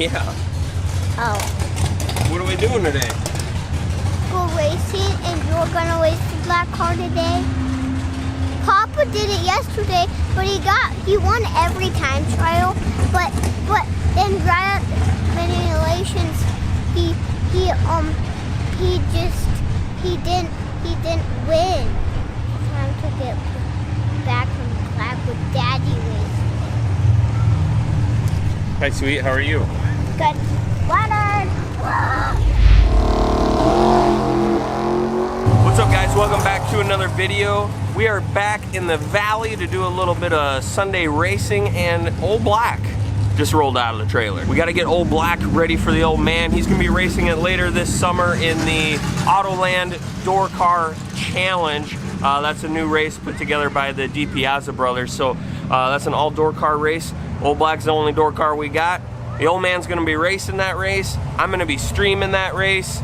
Yeah. Oh. What are we doing today? Go racing, and you're gonna race the black car today? Papa did it yesterday, but he won every time trial. But in regulations, he didn't win. Time to get back from the class with Daddy racing. Hi, sweet. How are you? Good. Water. What's up, guys? Welcome back to another video. We are back in the valley to do a little bit of Sunday racing, and Old Black just rolled out of the trailer. We got to get Old Black ready for the old man. He's going to be racing it later this summer in the Autoland Door Car Challenge. That's a new race put together by the DiPiazza brothers. So that's an all door car race. Old Black's the only door car we got. The old man's going to be racing that race. I'm going to be streaming that race.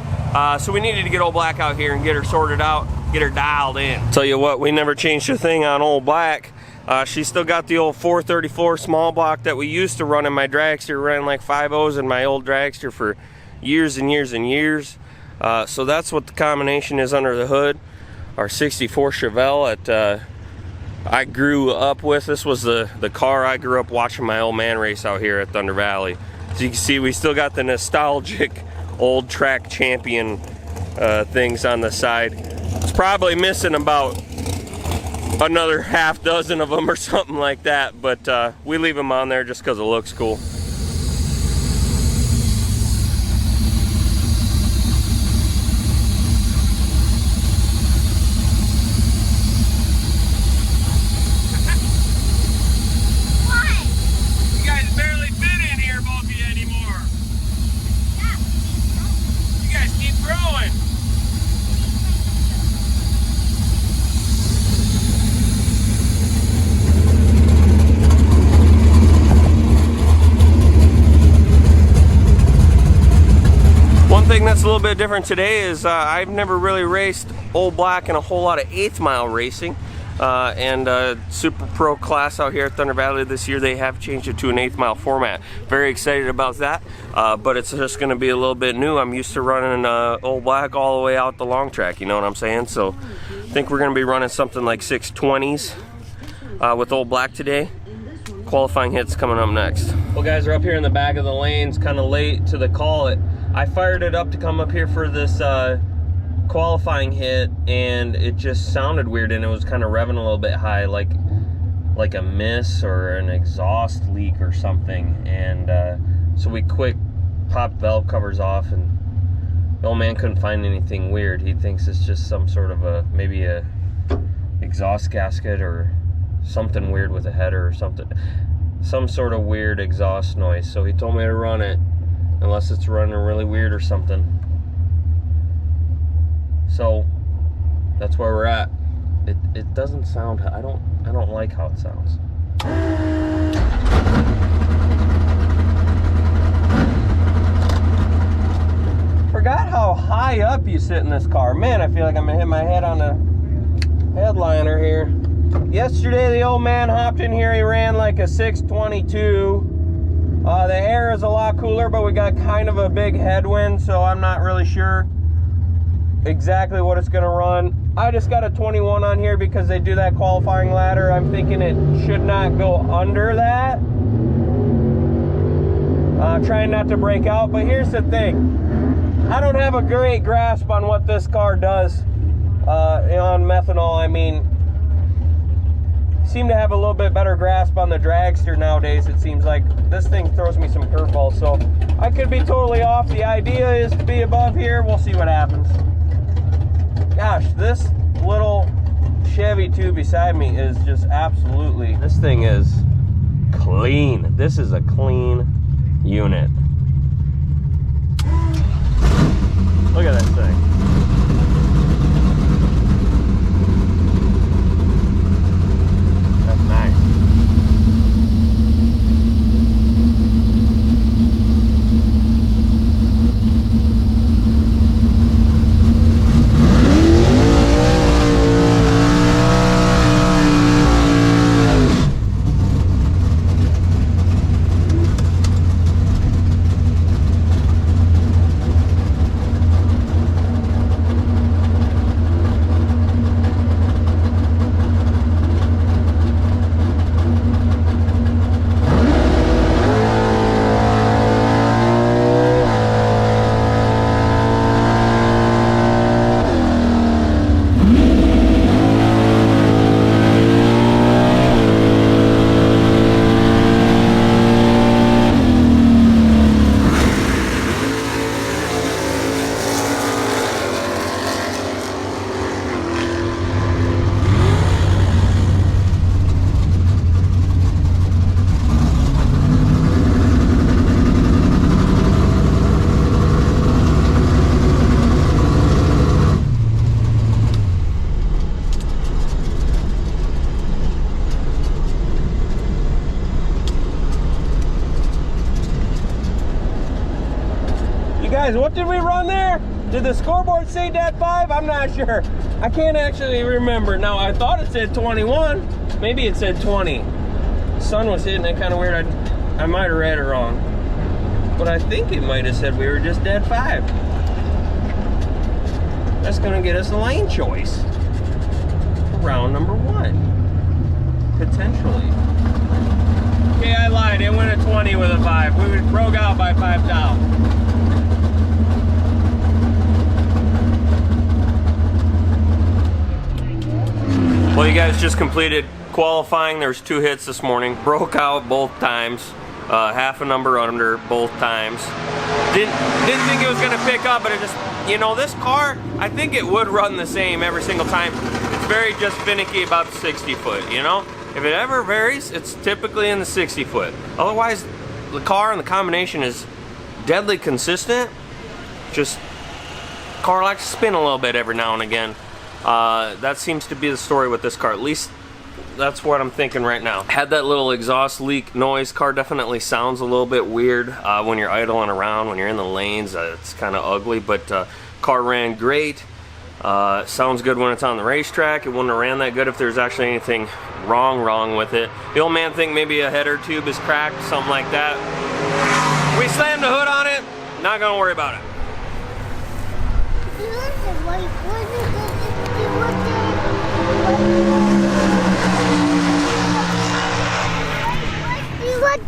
So we needed to get Old Black out here and get her sorted out, get her dialed in. Tell you what, we never changed a thing on Old Black. She's still got the old 434 small block that we used to run in my dragster. Ran like 5.0s in my old dragster for years and years and years. So that's what the combination is under the hood. Our 64 Chevelle that I grew up with. This was the car I grew up watching my old man race out here at Thunder Valley. So you can see we still got the nostalgic old track champion things on the side. It's probably missing about another half dozen of them or something like that, but we leave them on there just because it looks cool. That's a little bit different today is I've never really raced Old Black in a whole lot of 8th mile racing, and Super Pro class out here at Thunder Valley this year, they have changed it to an 8th mile format. Very excited about that, but it's just going to be a little bit new. I'm used to running Old Black all the way out the long track, you know what I'm saying? So I think we're going to be running something like 620s with Old Black today. Qualifying hits coming up next. Well, guys, we're up here in the back of the lanes, kind of late to the call. I fired it up to come up here for this qualifying hit, and it just sounded weird, and it was kind of revving a little bit high, like a miss or an exhaust leak or something. And so we quick popped valve covers off, and the old man couldn't find anything weird. He thinks it's just some sort of maybe a exhaust gasket or something weird with a header or something, some sort of weird exhaust noise. So he told me to run it unless it's running really weird or something. So that's where we're at. It doesn't sound, I don't like how it sounds. Forgot how high up you sit in this car. Man, I feel like I'm gonna hit my head on the headliner here. Yesterday the old man hopped in here, he ran like a 622. The air is a lot cooler, but we got kind of a big headwind, so I'm not really sure exactly what it's gonna run. I just got a 21 on here because they do that qualifying ladder. I'm thinking it should not go under that. Trying not to break out, but here's the thing. I don't have a great grasp on what this car does on methanol. I mean, seem to have a little bit better grasp on the dragster nowadays. It seems like this thing throws me some curveballs, so I could be totally off. The idea is to be above here. We'll see what happens. Gosh, this little Chevy 2 beside me is just absolutely, this thing is clean. This is a clean unit. Look at that thing. Guys, what did we run there? Did the scoreboard say dead 5? I'm not sure. I can't actually remember. Now, I thought it said 21. Maybe it said 20. The sun was hitting it kind of weird. I might have read it wrong. But I think it might have said we were just dead 5. That's gonna get us a lane choice. Round number 1. Potentially. Okay, I lied. It went at 20 with a 5. We broke out by 5 down. Well, you guys just completed qualifying. There's 2 hits this morning. Broke out both times. Half a number under both times. Didn't think it was gonna pick up, but it just, you know, this car, I think it would run the same every single time. It's very just finicky about the 60 foot, you know? If it ever varies, it's typically in the 60 foot. Otherwise, the car and the combination is deadly consistent. Just, car likes to spin a little bit every now and again. That seems to be the story with this car. At least that's what I'm thinking right now. Had that little exhaust leak noise. Car definitely sounds a little bit weird when you're idling around, when you're in the lanes. It's kind of ugly, but car ran great. Sounds good when it's on the racetrack. It wouldn't have ran that good if there's actually anything wrong with it. The old man think maybe a header tube is cracked, something like that. We slammed the hood on it. Not gonna worry about it.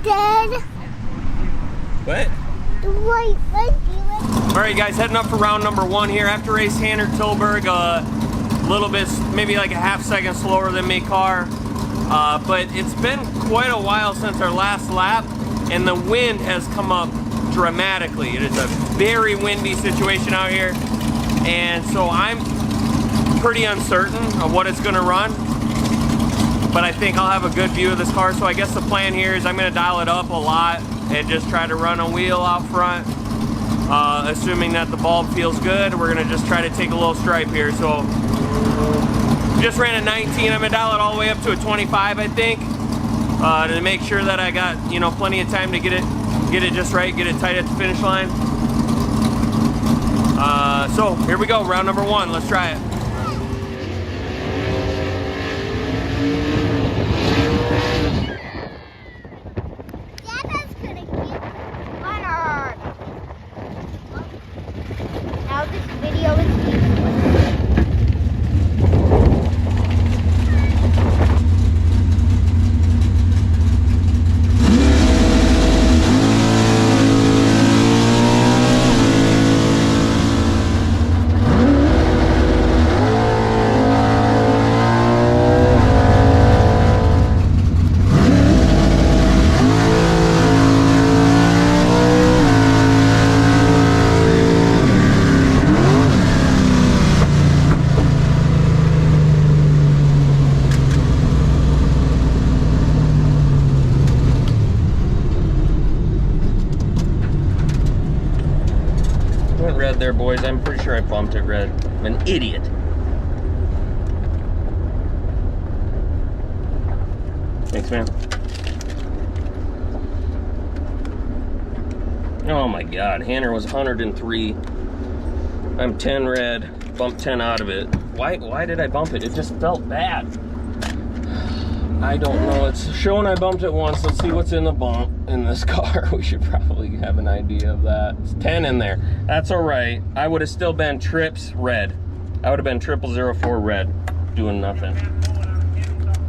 Dead. What? Alright guys, heading up for round number 1 here. After race Hanner Tilburg, a little bit, maybe like a half second slower than me car. But it's been quite a while since our last lap, and the wind has come up dramatically. It is a very windy situation out here, and so I'm pretty uncertain of what it's gonna run. But I think I'll have a good view of this car, so I guess the plan here is I'm gonna dial it up a lot and just try to run a wheel out front. Assuming that the bulb feels good, we're gonna just try to take a little stripe here. So just ran a 19, I'm gonna dial it all the way up to a 25, I think, to make sure that I got, you know, plenty of time to get it just right, get it tight at the finish line. So here we go, round number 1, let's try it. Red there, boys. I'm pretty sure I bumped it red. I'm an idiot. Thanks, man. Oh my God, Hanner was 103. I'm 10 red, bumped 10 out of it. Why did I bump it? It just felt bad. I don't know. It's showing I bumped it once. Let's see what's in the bump in this car. We should probably have an idea of that. It's 10 in there. That's all right. I would have still been trips red. I would have been 0004 red, doing nothing.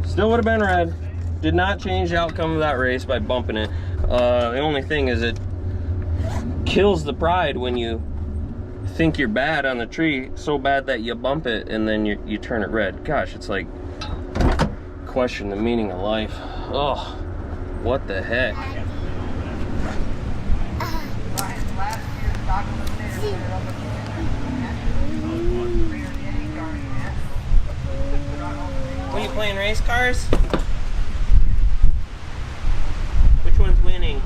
Still would have been red. Did not change the outcome of that race by bumping it. The only thing is it kills the pride when you think you're bad on the tree, so bad that you bump it and then you turn it red. Gosh, it's like question the meaning of life. Oh, what the heck? What are you playing, race cars? Which one's winning?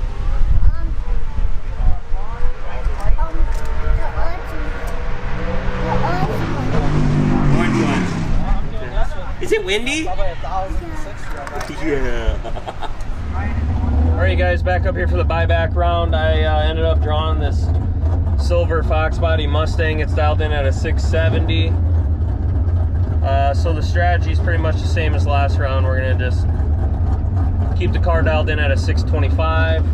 Orange one. Is it windy? Yeah. Alright guys, back up here for the buyback round. I ended up drawing this silver Fox body Mustang. It's dialed in at a 670. So the strategy is pretty much the same as last round. We're gonna just keep the car dialed in at a 625.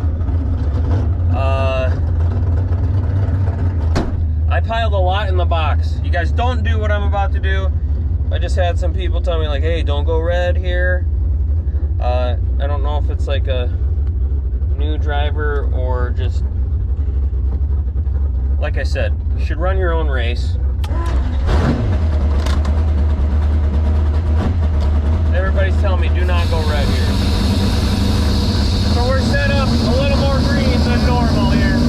I piled a lot in the box. You guys don't do what I'm about to do. I just had some people tell me like, hey, don't go red here. I don't know if it's like a new driver or just, like I said, you should run your own race. Everybody's telling me do not go red here. So we're set up a little more green than normal here.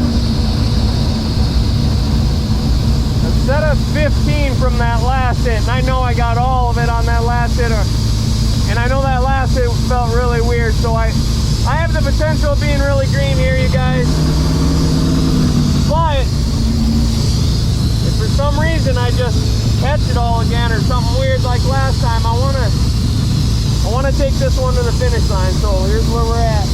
I'm set up 15 from that last hit, and I know I got all of it on that last hit, and I know that last hit felt really weird, so I have the potential of being really green here, you guys. But if for some reason I just catch it all again or something weird like last time, I want to take this one to the finish line. So here's where we're at.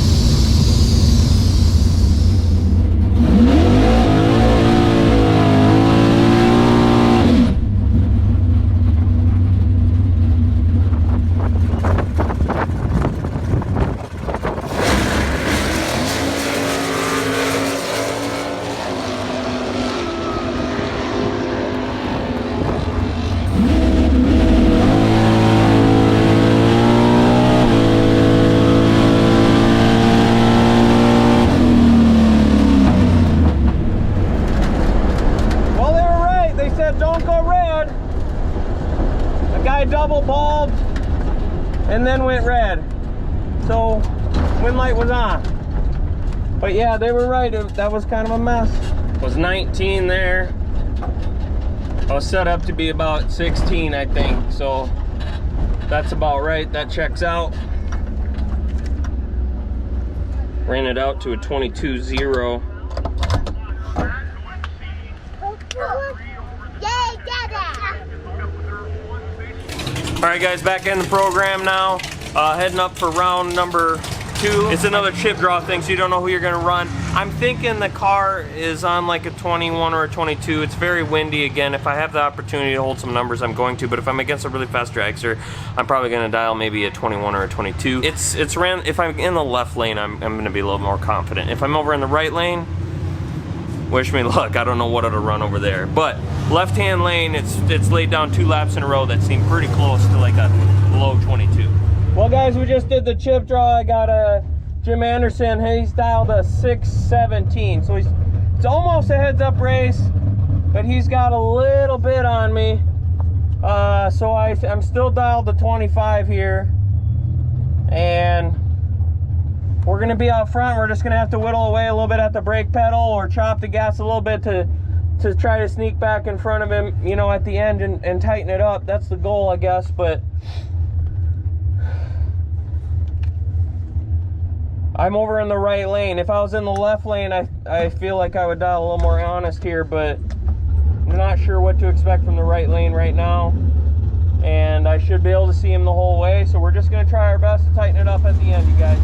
Double bulbed and then went red, so wind light was on. But yeah, they were right, that was kind of a mess. It was 19 there. I was set up to be about 16, I think, so that's about right. That checks out. Ran it out to a 22.0. All right, guys, back in the program now. Heading up for round number 2. It's another chip draw thing, so you don't know who you're gonna run. I'm thinking the car is on like a 21 or a 22. It's very windy again. If I have the opportunity to hold some numbers, I'm going to, but if I'm against a really fast dragster, I'm probably gonna dial maybe a 21 or a 22. It's ran, if I'm in the left lane, I'm gonna be a little more confident. If I'm over in the right lane, wish me luck. I don't know what it'll run over there. But left-hand lane, it's laid down 2 laps in a row that seem pretty close to like a low 22. Well, guys, we just did the chip draw. I got a Jim Anderson. He's dialed a 617. So it's almost a heads-up race, but he's got a little bit on me. So I'm still dialed to 25 here. And we're gonna be out front. We're just gonna have to whittle away a little bit at the brake pedal or chop the gas a little bit to try to sneak back in front of him, you know, at the end and tighten it up. That's the goal, I guess. But I'm over in the right lane. If I was in the left lane, I feel like I would dial a little more honest here, but I'm not sure what to expect from the right lane right now. And I should be able to see him the whole way, so we're just gonna try our best to tighten it up at the end, you guys.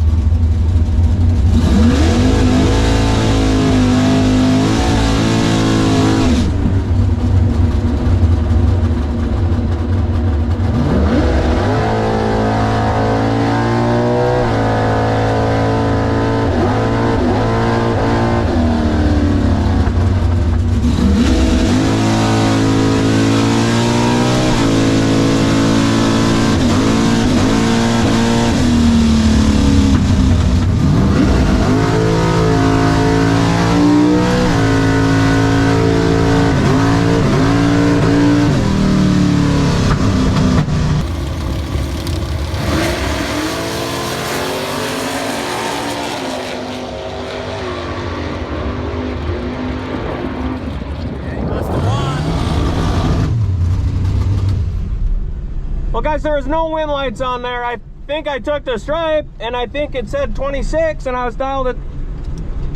Well, guys, there was no wind lights on there. I think I took the stripe, and I think it said 26, and I was dialed at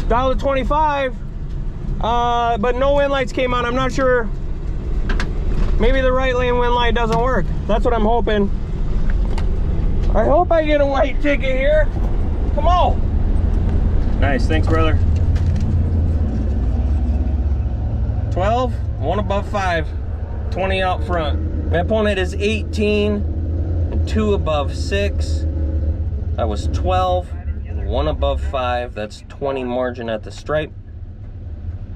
25, but no wind lights came on. I'm not sure. Maybe the right lane wind light doesn't work. That's what I'm hoping. I hope I get a white ticket here. Come on. Nice, thanks, brother. 12, one above 5, 20 out front. My opponent is 18, and 2 above 6. That was 12, one above 5. That's 20 margin at the stripe.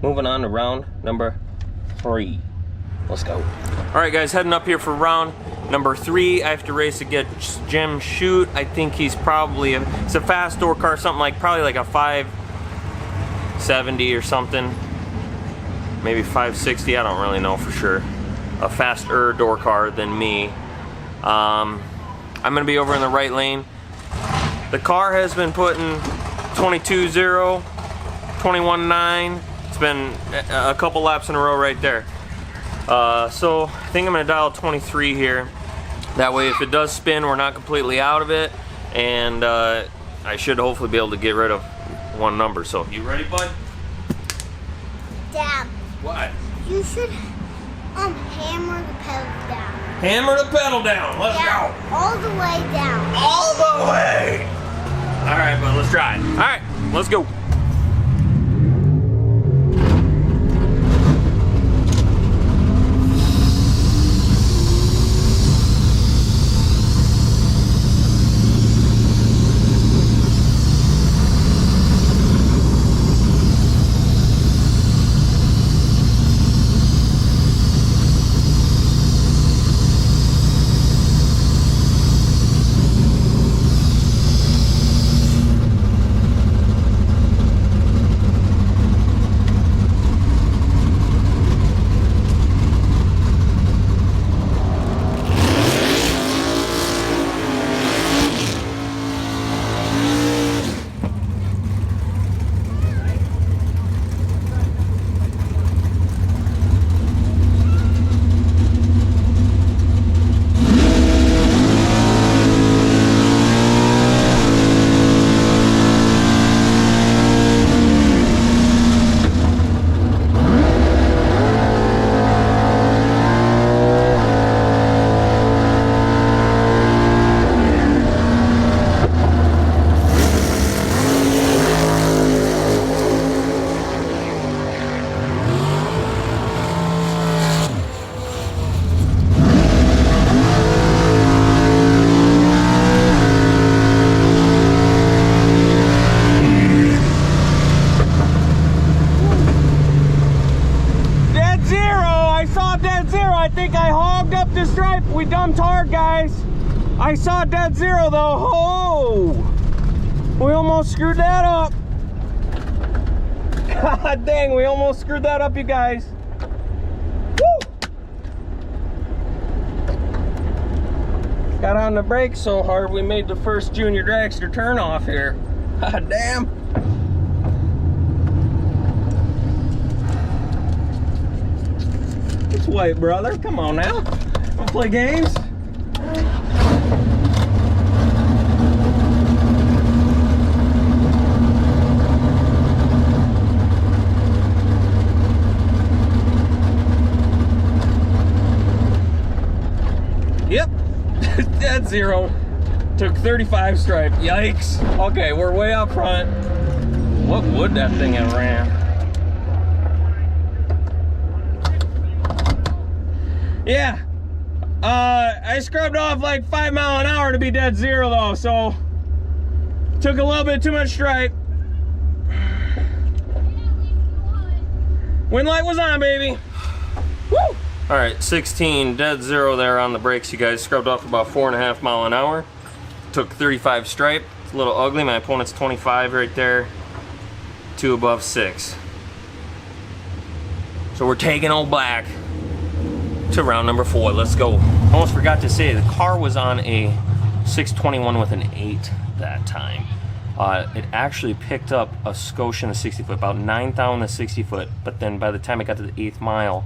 Moving on to round number 3. Let's go. All right, guys, heading up here for round number 3. I have to race against Jim Shoot. I think he's probably it's a fast door car, something like probably like a 570 or something, maybe 560. I don't really know for sure. A faster door car than me. I'm gonna be over in the right lane. The car has been putting 22.0, 21.9. It's been a couple laps in a row right there. So I think I'm gonna dial 23 here. That way if it does spin, we're not completely out of it. And I should hopefully be able to get rid of one number. So you ready, bud? Dad. What? You should hammer the pedal down. Hammer the pedal down. Let's go. All the way down. All the way. All right, bud, let's try it. All right, let's go. We dumped hard, guys. I saw dead zero though. Oh, we almost screwed that up. God dang, we almost screwed that up, you guys. Woo! Got on the brakes so hard we made the first junior dragster turn off here. God damn. It's white, brother. Come on now. Don't play games. Yep, dead zero. Took 35 stripe. Yikes. Okay, we're way up front. What would that thing have ran? Yeah. I scrubbed off like 5 miles an hour to be dead zero though, so took a little bit too much stripe. Wind light was on, baby. Woo! All right, 16 dead zero there on the brakes, you guys. Scrubbed off about 4.5 miles an hour. Took 35 stripe. It's a little ugly. My opponent's 25 right there. 2 above 6. So we're taking old black to round number 4. Let's go. Almost forgot to say, the car was on a 621 with an 8 that time. It actually picked up a Scotia in the 60 foot, about 9,000 in the 60 foot, but then by the time it got to the 8th mile,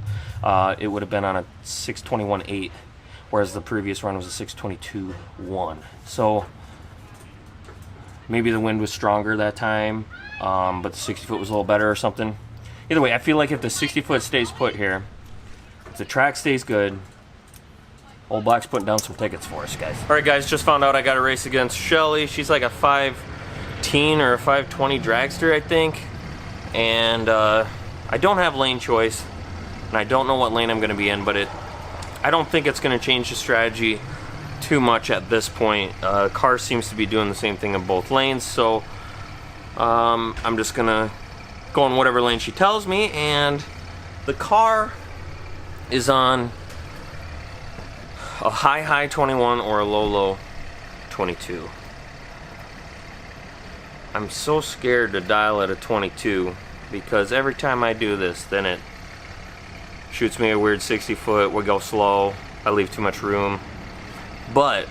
it would have been on a 621 8, whereas the previous run was a 622 1. So maybe the wind was stronger that time, but the 60 foot was a little better or something. Either way, I feel like if the 60 foot stays put here, if the track stays good, Old Black's putting down some tickets for us, guys. All right, guys, just found out I got a race against Shelly. She's like a 5'10" or a 5'20" dragster, I think. And I don't have lane choice. and I don't know what lane I'm going to be in, but I don't think it's going to change the strategy too much at this point. Car seems to be doing the same thing in both lanes, so I'm just going to go in whatever lane she tells me, and the car is on a high 21 or a low 22. I'm so scared to dial at a 22 because every time I do this, then it shoots me a weird 60 foot, we go slow, I leave too much room. But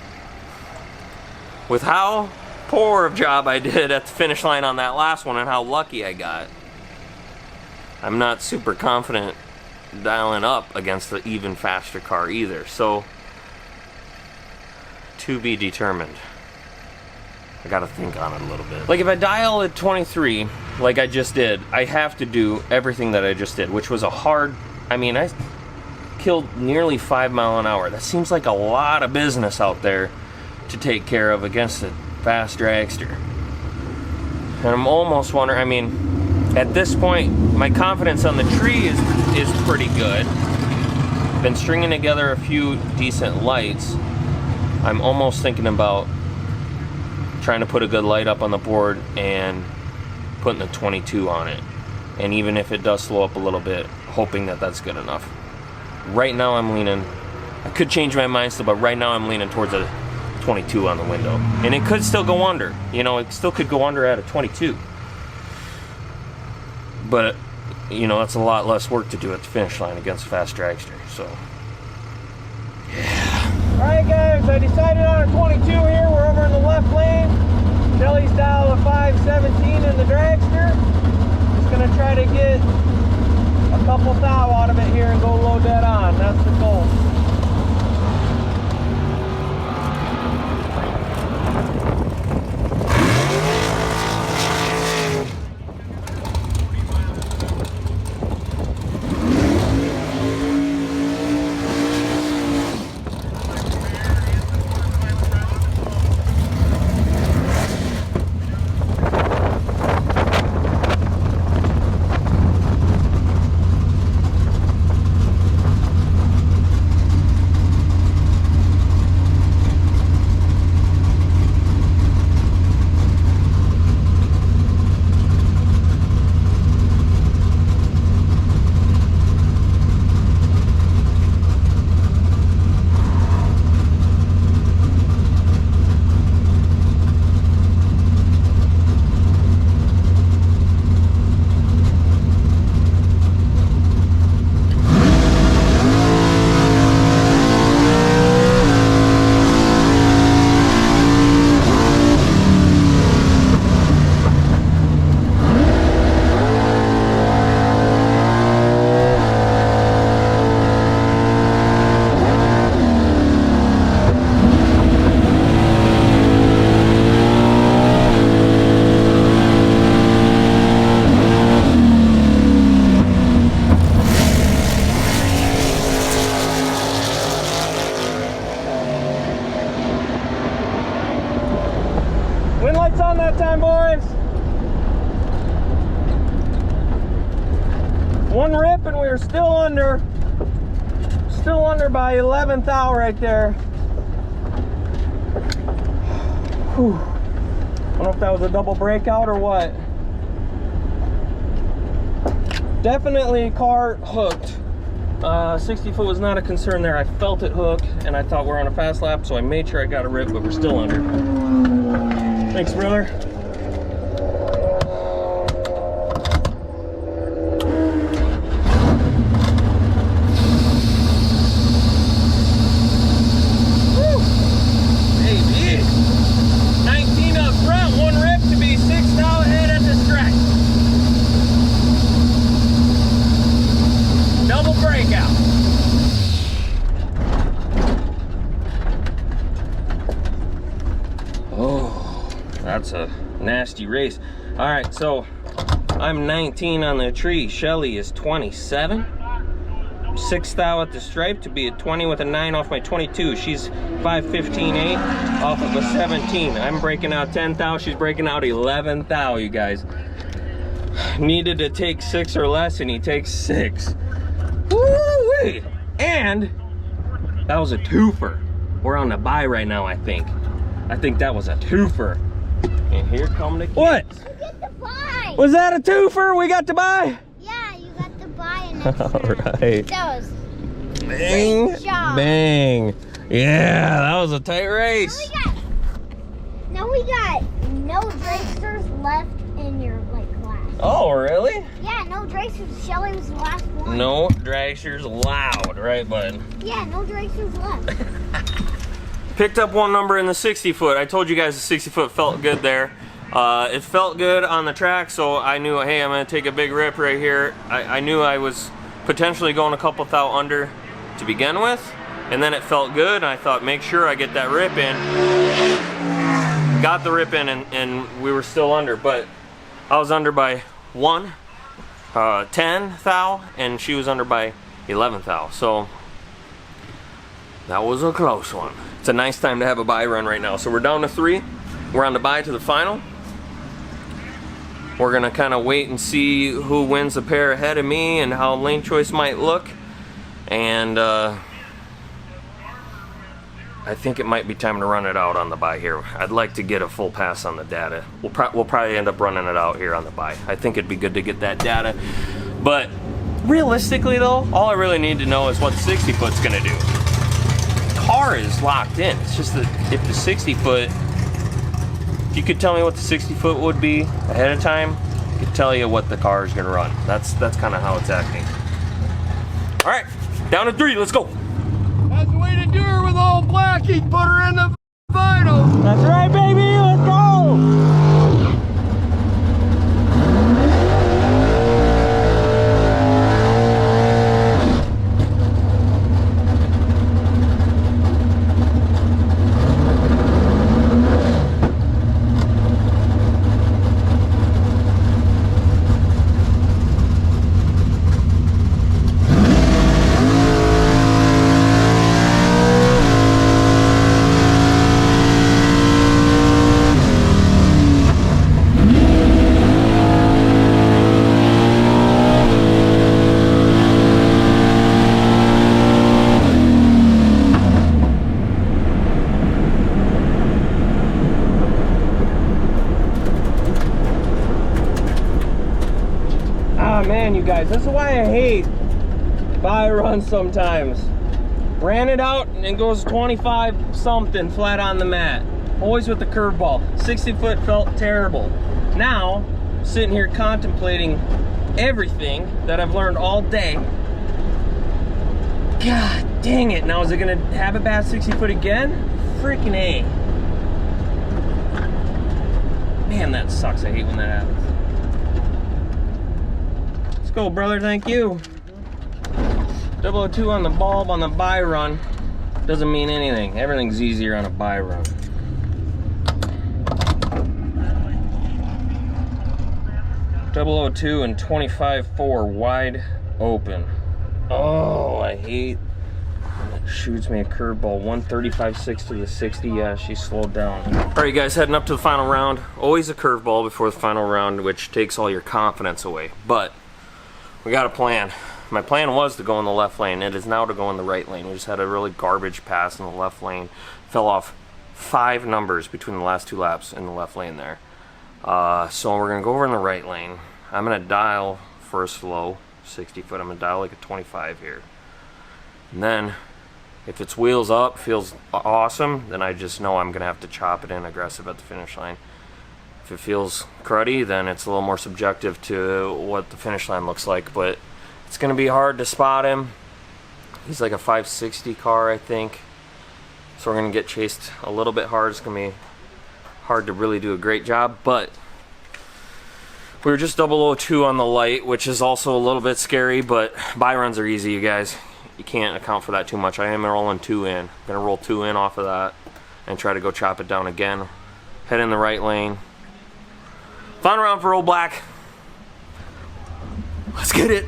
with how poor of a job I did at the finish line on that last one and how lucky I got, I'm not super confident dialing up against the even faster car either. So, to be determined. I gotta think on it a little bit. Like if I dial at 23, like I just did, I have to do everything that I just did, which was a hard, I mean, I killed nearly 5 miles an hour. That seems like a lot of business out there to take care of against a fast dragster. And I'm almost wondering, I mean, at this point, my confidence on the tree is pretty good. Been stringing together a few decent lights. I'm almost thinking about trying to put a good light up on the board and putting the 22 on it. And even if it does slow up a little bit, hoping that that's good enough. Right now I'm leaning, I could change my mind still, but right now I'm leaning towards a 22 on the window. And it could still go under, you know, it still could go under at a 22. But, you know, that's a lot less work to do at the finish line against a fast dragster, so. Yeah. Alright guys, I decided on a 22 here. We're over in the left lane. Shelly's dial a 517 in the dragster. Just gonna try to get a couple thou out of it here and go load that on. That's the goal. Time, boys. One rip and we are still under by 11th thou right there. Whew. I don't know if that was a double breakout or what. Definitely car hooked. 60 foot was not a concern there. I felt it hook and I thought we're on a fast lap, so I made sure I got a rip, but we're still under. Thanks, brother. Woo. Baby. 19 up front, one rip to be 6 thou ahead at the stretch. Double breakout. That's a nasty race. All right, so I'm 19 on the tree. Shelly is 27. 6 thou at the stripe to be a 20 with a 9 off my 22. She's 5:15.8 off of a 17. I'm breaking out 10 thou. She's breaking out 11 thou, you guys. Needed to take 6 or less, and he takes 6. Woo! Really? And that was a twofer. We're on the buy right now, I think. I think that was a twofer. And here come the kids. What? You get the buy. Was that a twofer we got to buy? Yeah, you got to buy an extra. All right. That was Bang, great job. bang. Yeah, that was a tight race. Now we got no dragsters left in your class. Oh, really? Yeah, no dragsters. Shelly was the last one. No dragsters allowed, right, bud? Yeah, no dragsters left. Picked up one number in the 60 foot. I told you guys the 60 foot felt good there. It felt good on the track, so I knew, hey, I'm gonna take a big rip right here. I knew I was potentially going a couple thou under to begin with, and then it felt good, and I thought, make sure I get that rip in. Got the rip in, and we were still under, but I was under by 10 thou, and she was under by 11 thou, so that was a close one. It's a nice time to have a buy run right now. So we're down to 3. We're on the buy to the final. We're gonna kind of wait and see who wins the pair ahead of me and how lane choice might look. And I think it might be time to run it out on the buy here. I'd like to get a full pass on the data. We'll probably end up running it out here on the buy. I think it'd be good to get that data. But realistically though, all I really need to know is what the 60 foot's gonna do. Car is locked in. It's just that if the 60 foot, if you could tell me what the 60 foot would be ahead of time, I could tell you what the car is gonna run. That's kind of how it's acting. All right, down to 3, let's go. That's the way to do her with old Blackie. Put her in the final. That's right, baby, let's go. Man, you guys, this is why I hate buy runs sometimes. Ran it out and it goes 25 something flat on the mat. Always with the curveball. 60 foot felt terrible. Now, sitting here contemplating everything that I've learned all day. God dang it. Now, is it gonna have a bad 60 foot again? Freaking A. Man, that sucks. I hate when that happens. Go, brother, thank you. 002 on the bulb on the buy run doesn't mean anything. Everything's easier on a buy run. .002 and 25.4 wide open. Oh, I hate when it shoots me a curveball. 135.6 to the 60. Yeah, she slowed down. All right, guys, heading up to the final round. Always a curveball before the final round, which takes all your confidence away. But we got a plan. My plan was to go in the left lane. It is now to go in the right lane. We just had a really garbage pass in the left lane. Fell off 5 numbers between the last 2 laps in the left lane there. So we're gonna go over in the right lane. I'm gonna dial for a slow 60 foot. I'm gonna dial like a 25 here. And then if it's wheels up, feels awesome, then I just know I'm gonna have to chop it in aggressive at the finish line. If it feels cruddy, then it's a little more subjective to what the finish line looks like, but it's gonna be hard to spot him. He's like a 560 car, I think. So we're gonna get chased a little bit hard. It's gonna be hard to really do a great job, but we were just 002 on the light, which is also a little bit scary, but buy runs are easy, you guys. You can't account for that too much. I am rolling 2 in. I'm gonna roll 2 in off of that and try to go chop it down again. Head in the right lane. Final round for old Black. Let's get it.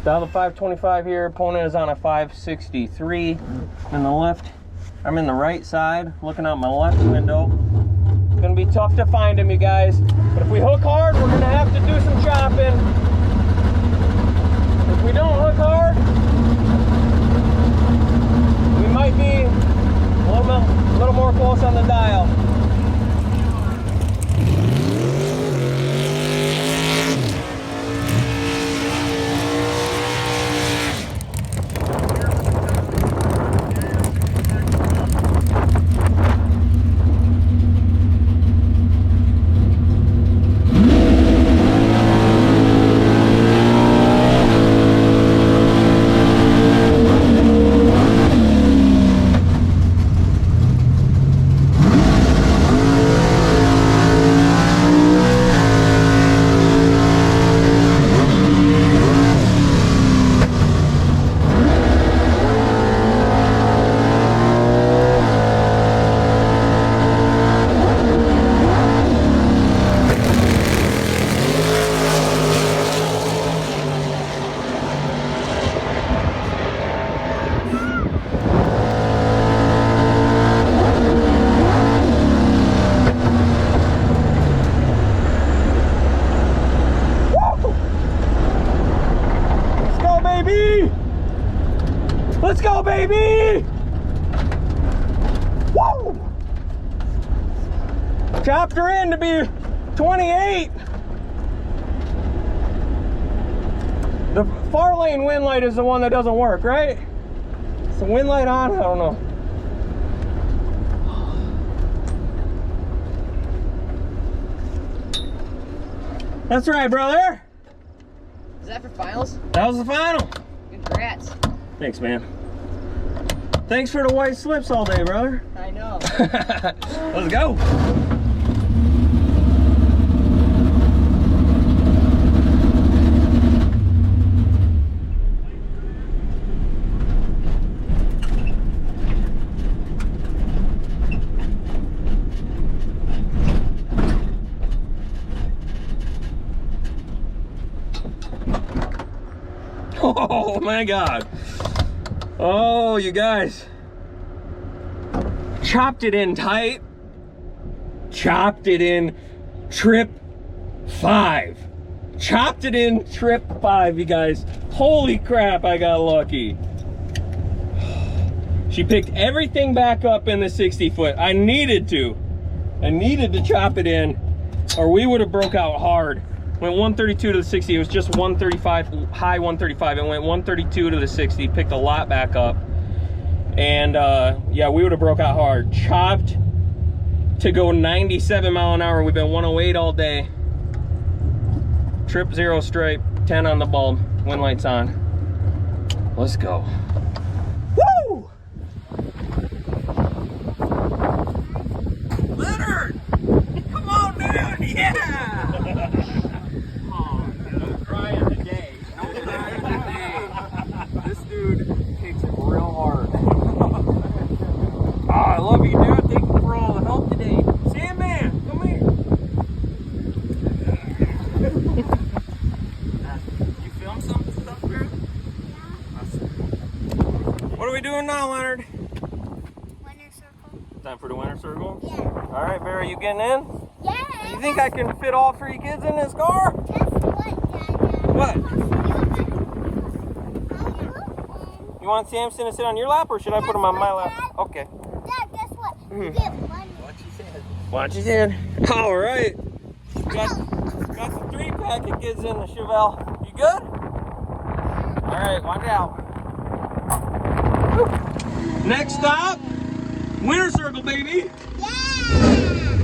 Dial the 525 here. Opponent is on a 563. In the left, I'm in the right side, looking out my left window. It's gonna be tough to find him, you guys. But if we hook hard, we're gonna have to do some chopping. If we don't hook hard, might be a little more close on the dial. Let's go, baby! Woo! Chopped her in to be 28. The far lane wind light is the one that doesn't work, right? Is the wind light on? I don't know. That's right, brother. Is that for finals? That was the final. Congrats. Thanks, man. Thanks for the white slips all day, brother. I know. Let's go. Oh my God. Oh, you guys. Chopped it in tight. Chopped it in trip 5. Chopped it in trip 5, you guys. Holy crap, I got lucky. She picked everything back up in the 60 foot. I needed to chop it in, or we would have broke out hard. Went 132 to the 60. It was just 135, high 135. It went 132 to the 60, picked a lot back up. And yeah, we would have broke out hard. Chopped to go 97 mile an hour. We've been 108 all day. Trip 0 stripe, 10 on the bulb, wind lights on. Let's go. Woo! Leonard! Come on down, yeah! This dude takes it real hard. Oh, I love you, dude. Thank you for all the help today. Sandman, come here. You film some stuff, Barry? Yeah. What are we doing now, Leonard? Winter circle. Time for the winter circle? Yeah. All right, Barry, you getting in? Yeah. You think I can fit all 3 kids in this car? Guess what, Dad? What? You want Samson to sit on your lap, or should I put him on my lap? Okay. Dad, guess what? You get one. Watch his hand. All right. Got the 3-pack of kids in the Chevelle. You good? All right, watch out. Woo. Next stop, winter circle, baby. Yeah.